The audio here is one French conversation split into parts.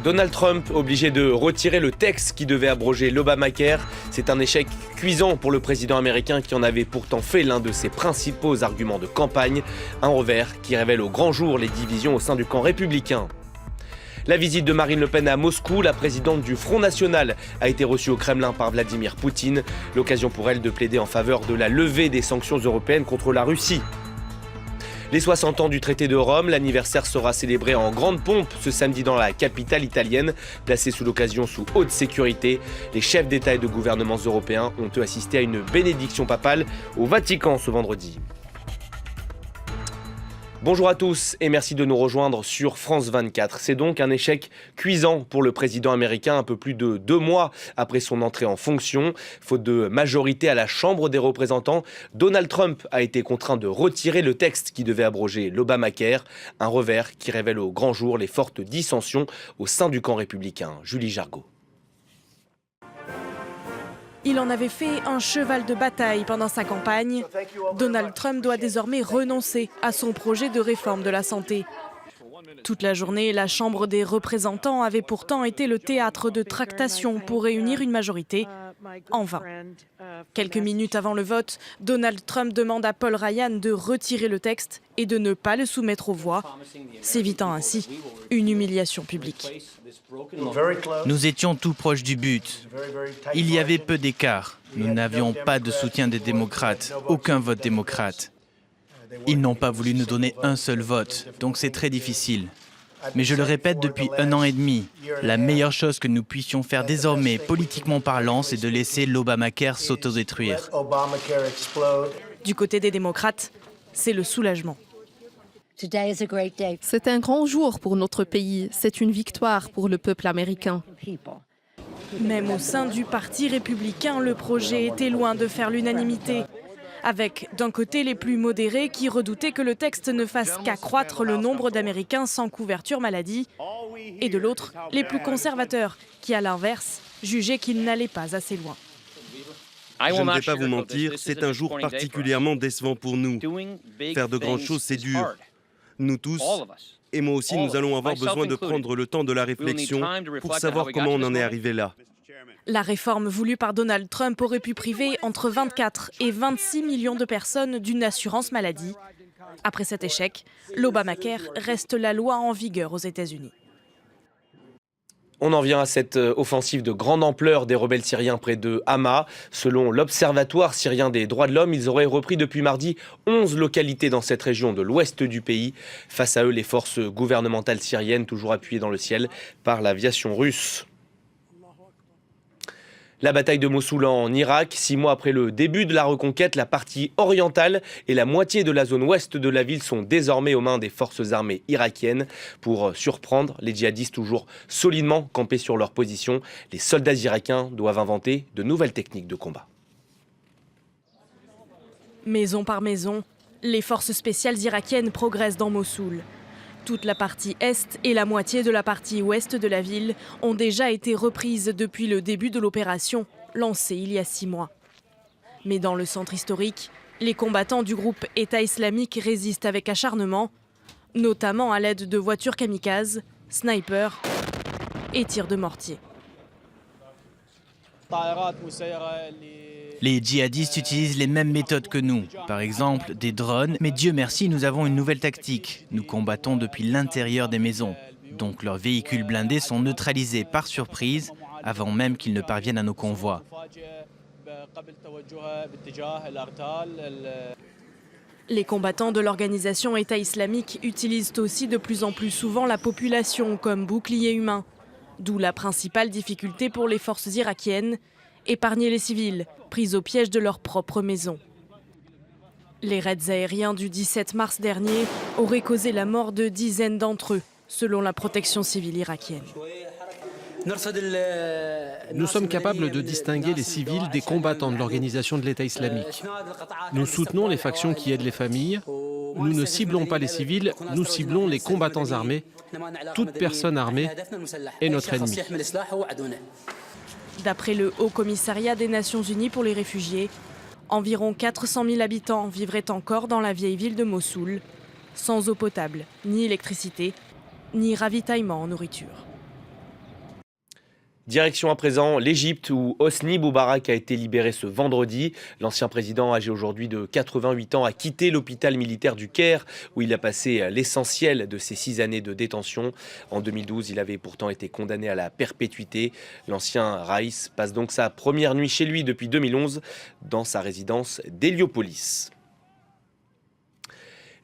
Donald Trump obligé de retirer le texte qui devait abroger l'Obamacare. C'est un échec cuisant pour le président américain qui en avait pourtant fait l'un de ses principaux arguments de campagne. Un revers qui révèle au grand jour les divisions au sein du camp républicain. La visite de Marine Le Pen à Moscou, la présidente du Front National, a été reçue au Kremlin par Vladimir Poutine. L'occasion pour elle de plaider en faveur de la levée des sanctions européennes contre la Russie. Les 60 ans du traité de Rome, l'anniversaire sera célébré en grande pompe ce samedi dans la capitale italienne, placée sous l'occasion sous haute sécurité. Les chefs d'État et de gouvernements européens ont eux assisté à une bénédiction papale au Vatican ce vendredi. Bonjour à tous et merci de nous rejoindre sur France 24. C'est donc un échec cuisant pour le président américain un peu plus de 2 mois après son entrée en fonction. Faute de majorité à la Chambre des représentants, Donald Trump a été contraint de retirer le texte qui devait abroger l'Obamacare. Un revers qui révèle au grand jour les fortes dissensions au sein du camp républicain. Julie Jargot. Il en avait fait un cheval de bataille pendant sa campagne. Donald Trump doit désormais renoncer à son projet de réforme de la santé. Toute la journée, la Chambre des représentants avait pourtant été le théâtre de tractations pour réunir une majorité. En vain. Quelques minutes avant le vote, Donald Trump demande à Paul Ryan de retirer le texte et de ne pas le soumettre aux voix, s'évitant ainsi une humiliation publique. Nous étions tout proches du but. Il y avait peu d'écart. Nous n'avions pas de soutien des démocrates, aucun vote démocrate. Ils n'ont pas voulu nous donner un seul vote, donc c'est très difficile. Mais je le répète depuis 1 an et demi, la meilleure chose que nous puissions faire désormais, politiquement parlant, c'est de laisser l'Obamacare s'autodétruire. Du côté des démocrates, c'est le soulagement. C'est un grand jour pour notre pays, c'est une victoire pour le peuple américain. Même au sein du Parti républicain, le projet était loin de faire l'unanimité. Avec d'un côté les plus modérés qui redoutaient que le texte ne fasse qu'accroître le nombre d'Américains sans couverture maladie, et de l'autre les plus conservateurs qui, à l'inverse, jugeaient qu'il n'allait pas assez loin. Je ne vais pas vous mentir, c'est un jour particulièrement décevant pour nous. Faire de grandes choses, c'est dur. Nous tous, et moi aussi, nous allons avoir besoin de prendre le temps de la réflexion pour savoir comment on en est arrivé là. La réforme voulue par Donald Trump aurait pu priver entre 24 et 26 millions de personnes d'une assurance maladie. Après cet échec, l'Obamacare reste la loi en vigueur aux États-Unis. On en vient à cette offensive de grande ampleur des rebelles syriens près de Hama. Selon l'Observatoire syrien des droits de l'homme, ils auraient repris depuis mardi 11 localités dans cette région de l'ouest du pays. Face à eux, les forces gouvernementales syriennes, toujours appuyées dans le ciel par l'aviation russe. La bataille de Mossoul en Irak, 6 mois après le début de la reconquête, la partie orientale et la moitié de la zone ouest de la ville sont désormais aux mains des forces armées irakiennes. Pour surprendre les djihadistes toujours solidement campés sur leur position, les soldats irakiens doivent inventer de nouvelles techniques de combat. Maison par maison, les forces spéciales irakiennes progressent dans Mossoul. Toute la partie est et la moitié de la partie ouest de la ville ont déjà été reprises depuis le début de l'opération, lancée il y a 6 mois. Mais dans le centre historique, les combattants du groupe État islamique résistent avec acharnement, notamment à l'aide de voitures kamikazes, snipers et tirs de mortier. Les djihadistes utilisent les mêmes méthodes que nous, par exemple des drones, mais Dieu merci, nous avons une nouvelle tactique. Nous combattons depuis l'intérieur des maisons, donc leurs véhicules blindés sont neutralisés par surprise avant même qu'ils ne parviennent à nos convois. Les combattants de l'organisation État islamique utilisent aussi de plus en plus souvent la population comme bouclier humain, d'où la principale difficulté pour les forces irakiennes, épargner les civils, pris au piège de leur propre maison. Les raids aériens du 17 mars dernier auraient causé la mort de dizaines d'entre eux, selon la protection civile irakienne. Nous sommes capables de distinguer les civils des combattants de l'organisation de l'État islamique. Nous soutenons les factions qui aident les familles. Nous ne ciblons pas les civils, nous ciblons les combattants armés. Toute personne armée est notre ennemi. D'après le Haut Commissariat des Nations Unies pour les réfugiés, environ 400 000 habitants vivraient encore dans la vieille ville de Mossoul, sans eau potable, ni électricité, ni ravitaillement en nourriture. Direction à présent l'Égypte où Hosni Moubarak a été libéré ce vendredi. L'ancien président, âgé aujourd'hui de 88 ans, a quitté l'hôpital militaire du Caire où il a passé l'essentiel de ses 6 années de détention. En 2012, il avait pourtant été condamné à la perpétuité. L'ancien Raïs passe donc sa première nuit chez lui depuis 2011 dans sa résidence d'Héliopolis.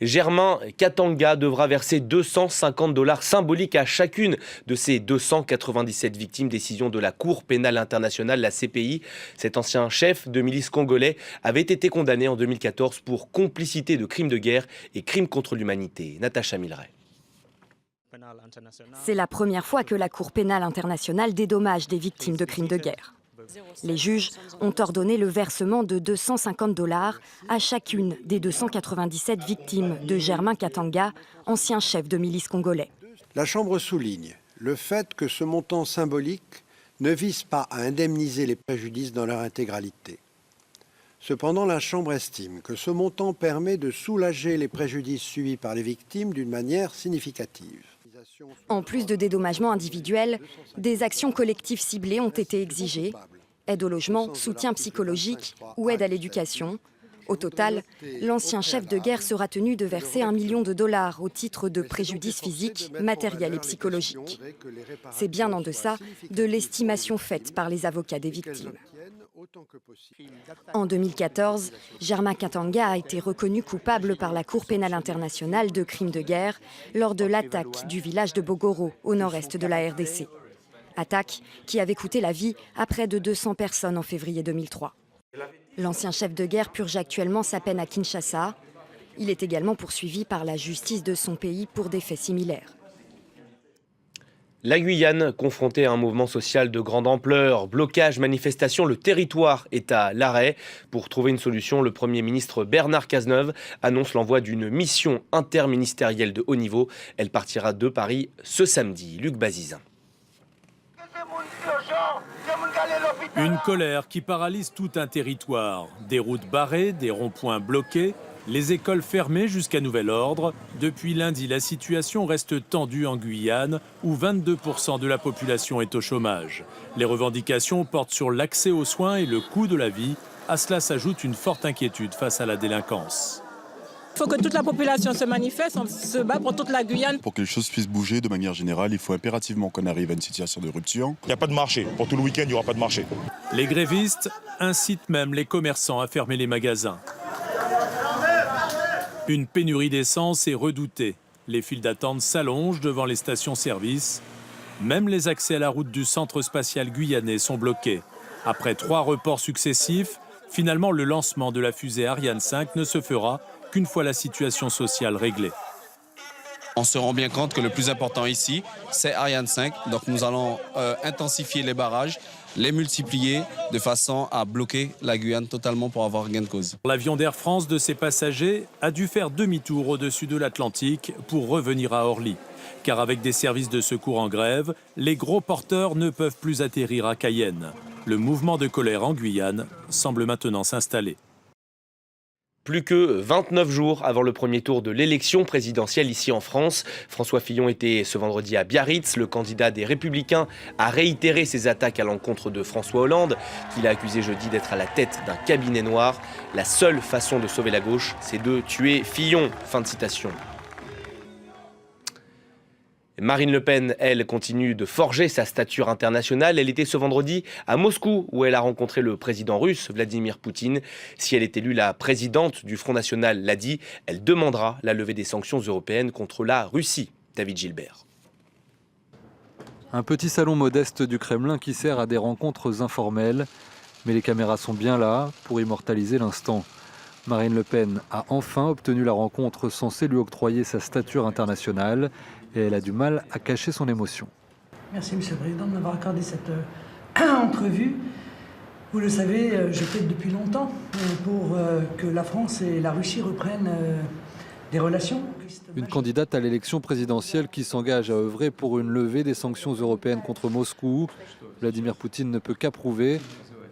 Germain Katanga devra verser 250 $ symboliques à chacune de ses 297 victimes, décision de la Cour pénale internationale, la CPI. Cet ancien chef de milice congolais avait été condamné en 2014 pour complicité de crimes de guerre et crimes contre l'humanité. Natacha Milray. C'est la première fois que la Cour pénale internationale dédommage des victimes de crimes de guerre. Les juges ont ordonné le versement de 250 $ à chacune des 297 victimes de Germain Katanga, ancien chef de milice congolais. La Chambre souligne le fait que ce montant symbolique ne vise pas à indemniser les préjudices dans leur intégralité. Cependant, la Chambre estime que ce montant permet de soulager les préjudices subis par les victimes d'une manière significative. En plus de dédommagements individuels, des actions collectives ciblées ont été exigées. Aide au logement, soutien psychologique ou aide à l'éducation. Au total, l'ancien chef de guerre sera tenu de verser $1 million au titre de préjudice physique, matériel et psychologique. C'est bien en deçà de l'estimation faite par les avocats des victimes. En 2014, Germain Katanga a été reconnu coupable par la Cour pénale internationale de crimes de guerre lors de l'attaque du village de Bogoro, au nord-est de la RDC. Attaque qui avait coûté la vie à près de 200 personnes en février 2003. L'ancien chef de guerre purge actuellement sa peine à Kinshasa. Il est également poursuivi par la justice de son pays pour des faits similaires. La Guyane, confrontée à un mouvement social de grande ampleur, blocage, manifestation, le territoire est à l'arrêt. Pour trouver une solution, le Premier ministre Bernard Cazeneuve annonce l'envoi d'une mission interministérielle de haut niveau. Elle partira de Paris ce samedi. Luc Bazizin. Une colère qui paralyse tout un territoire. Des routes barrées, des ronds-points bloqués, les écoles fermées jusqu'à nouvel ordre. Depuis lundi, la situation reste tendue en Guyane, où 22% de la population est au chômage. Les revendications portent sur l'accès aux soins et le coût de la vie. À cela s'ajoute une forte inquiétude face à la délinquance. Il faut que toute la population se manifeste, on se bat pour toute la Guyane. Pour que les choses puissent bouger de manière générale, il faut impérativement qu'on arrive à une situation de rupture. Il n'y a pas de marché. Pour tout le week-end, il n'y aura pas de marché. Les grévistes incitent même les commerçants à fermer les magasins. Une pénurie d'essence est redoutée. Les files d'attente s'allongent devant les stations-service. Même les accès à la route du centre spatial guyanais sont bloqués. Après 3 reports successifs, finalement le lancement de la fusée Ariane 5 ne se fera qu'une fois la situation sociale réglée. On se rend bien compte que le plus important ici, c'est Ariane 5. Donc nous allons intensifier les barrages, les multiplier de façon à bloquer la Guyane totalement pour avoir gain de cause. L'avion d'Air France de ses passagers a dû faire demi-tour au-dessus de l'Atlantique pour revenir à Orly. Car avec des services de secours en grève, les gros porteurs ne peuvent plus atterrir à Cayenne. Le mouvement de colère en Guyane semble maintenant s'installer. Plus que 29 jours avant le premier tour de l'élection présidentielle ici en France, François Fillon était ce vendredi à Biarritz. Le candidat des Républicains a réitéré ses attaques à l'encontre de François Hollande, qu'il a accusé jeudi d'être à la tête d'un cabinet noir. La seule façon de sauver la gauche, c'est de tuer Fillon. Fin de citation. Marine Le Pen, elle, continue de forger sa stature internationale. Elle était ce vendredi à Moscou, où elle a rencontré le président russe, Vladimir Poutine. Si elle est élue la présidente du Front National l'a dit, elle demandera la levée des sanctions européennes contre la Russie. David Gilbert. Un petit salon modeste du Kremlin qui sert à des rencontres informelles. Mais les caméras sont bien là pour immortaliser l'instant. Marine Le Pen a enfin obtenu la rencontre censée lui octroyer sa stature internationale. Et elle a du mal à cacher son émotion. Merci Monsieur le Président de m'avoir accordé cette entrevue. Vous le savez, je plaide depuis longtemps pour que la France et la Russie reprennent des relations. Une candidate à l'élection présidentielle qui s'engage à œuvrer pour une levée des sanctions européennes contre Moscou. Vladimir Poutine ne peut qu'approuver,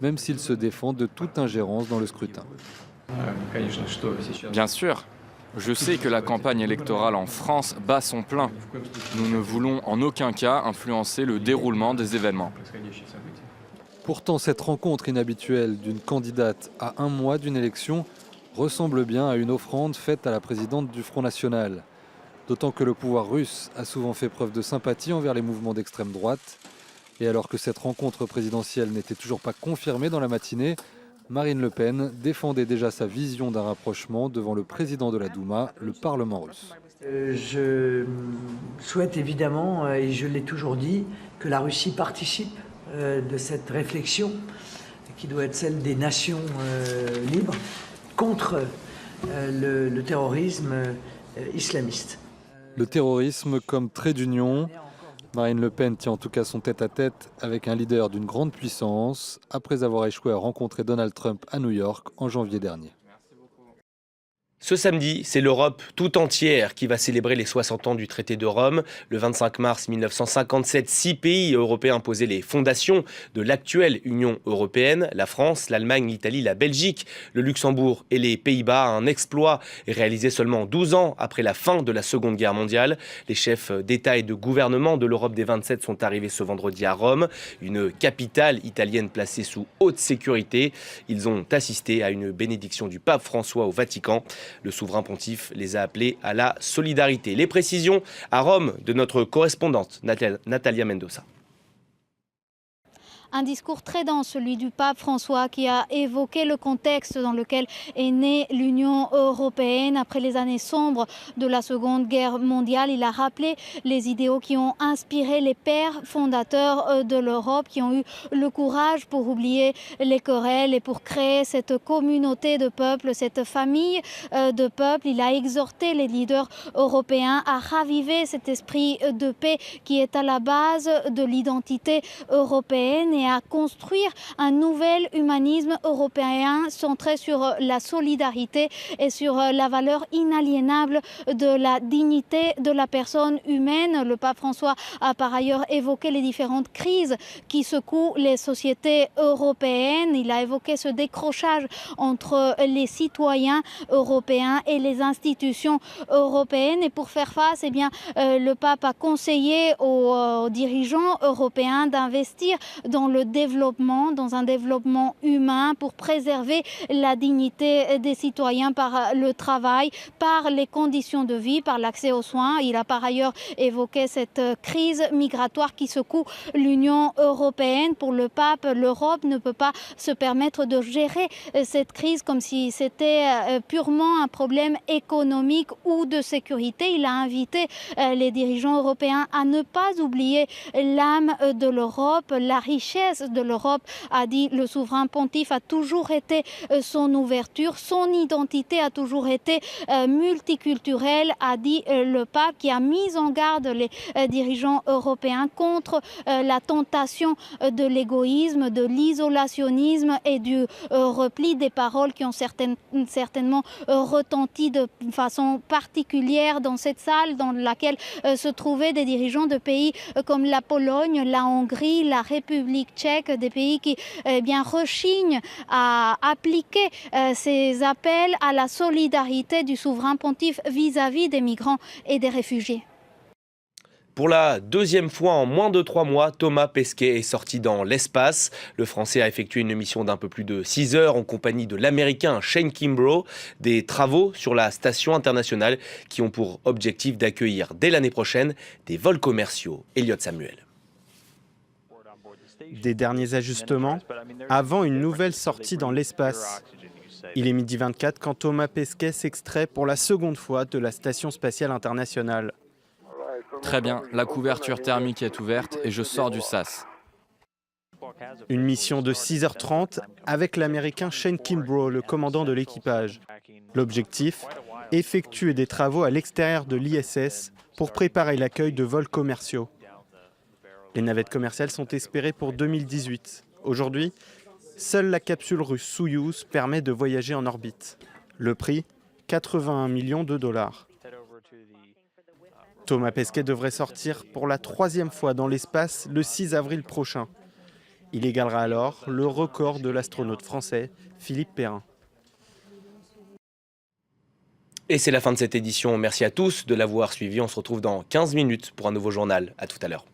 même s'il se défend de toute ingérence dans le scrutin. Bien sûr. Je sais que la campagne électorale en France bat son plein. Nous ne voulons en aucun cas influencer le déroulement des événements. Pourtant, cette rencontre inhabituelle d'une candidate à un mois d'une élection ressemble bien à une offrande faite à la présidente du Front National. D'autant que le pouvoir russe a souvent fait preuve de sympathie envers les mouvements d'extrême droite. Et alors que cette rencontre présidentielle n'était toujours pas confirmée dans la matinée, Marine Le Pen défendait déjà sa vision d'un rapprochement devant le président de la Douma, le Parlement russe. Je souhaite évidemment, et je l'ai toujours dit, que la Russie participe de cette réflexion qui doit être celle des nations libres contre le terrorisme islamiste. Le terrorisme comme trait d'union. Marine Le Pen tient en tout cas son tête-à-tête avec un leader d'une grande puissance après avoir échoué à rencontrer Donald Trump à New York en janvier dernier. Ce samedi, c'est l'Europe tout entière qui va célébrer les 60 ans du traité de Rome. Le 25 mars 1957, 6 pays européens posaient les fondations de l'actuelle Union européenne. La France, l'Allemagne, l'Italie, la Belgique, le Luxembourg et les Pays-Bas. Un exploit réalisé seulement 12 ans après la fin de la Seconde Guerre mondiale. Les chefs d'État et de gouvernement de l'Europe des 27 sont arrivés ce vendredi à Rome, une capitale italienne placée sous haute sécurité. Ils ont assisté à une bénédiction du pape François au Vatican. Le souverain pontife les a appelés à la solidarité. Les précisions à Rome de notre correspondante Natalia Mendoza. Un discours très dense, celui du pape François, qui a évoqué le contexte dans lequel est née l'Union européenne après les années sombres de la Seconde Guerre mondiale. Il a rappelé les idéaux qui ont inspiré les pères fondateurs de l'Europe, qui ont eu le courage pour oublier les querelles et pour créer cette communauté de peuples, cette famille de peuples. Il a exhorté les leaders européens à raviver cet esprit de paix qui est à la base de l'identité européenne et à construire un nouvel humanisme européen centré sur la solidarité et sur la valeur inaliénable de la dignité de la personne humaine. Le pape François a par ailleurs évoqué les différentes crises qui secouent les sociétés européennes. Il a évoqué ce décrochage entre les citoyens européens et les institutions européennes. Et pour faire face, le pape a conseillé aux dirigeants européens d'investir dans le développement, dans un développement humain pour préserver la dignité des citoyens par le travail, par les conditions de vie, par l'accès aux soins. Il a par ailleurs évoqué cette crise migratoire qui secoue l'Union européenne. Pour le pape, l'Europe ne peut pas se permettre de gérer cette crise comme si c'était purement un problème économique ou de sécurité. Il a invité les dirigeants européens à ne pas oublier l'âme de l'Europe, la richesse de l'Europe, a dit le souverain pontife, a toujours été son ouverture, son identité a toujours été multiculturelle, a dit le pape, qui a mis en garde les dirigeants européens contre la tentation de l'égoïsme, de l'isolationnisme et du repli, des paroles qui ont certainement retenti de façon particulière dans cette salle dans laquelle se trouvaient des dirigeants de pays comme la Pologne, la Hongrie, la République tchèque, des pays qui rechignent à appliquer ces appels à la solidarité du souverain pontife vis-à-vis des migrants et des réfugiés. Pour la deuxième fois en moins de 3 mois, Thomas Pesquet est sorti dans l'espace. Le Français a effectué une mission d'un peu plus de 6 heures en compagnie de l'Américain Shane Kimbrough. Des travaux sur la station internationale qui ont pour objectif d'accueillir dès l'année prochaine des vols commerciaux. Elliot Samuel. Des derniers ajustements avant une nouvelle sortie dans l'espace. Il est 12h24 quand Thomas Pesquet s'extrait pour la seconde fois de la Station spatiale internationale. Très bien, la couverture thermique est ouverte et je sors du SAS. Une mission de 6h30 avec l'Américain Shane Kimbrough, le commandant de l'équipage. L'objectif, effectuer des travaux à l'extérieur de l'ISS pour préparer l'accueil de vols commerciaux. Les navettes commerciales sont espérées pour 2018. Aujourd'hui, seule la capsule russe Soyouz permet de voyager en orbite. Le prix, 81 millions de dollars. Thomas Pesquet devrait sortir pour la 3e fois dans l'espace le 6 avril prochain. Il égalera alors le record de l'astronaute français Philippe Perrin. Et c'est la fin de cette édition. Merci à tous de l'avoir suivi. On se retrouve dans 15 minutes pour un nouveau journal. À tout à l'heure.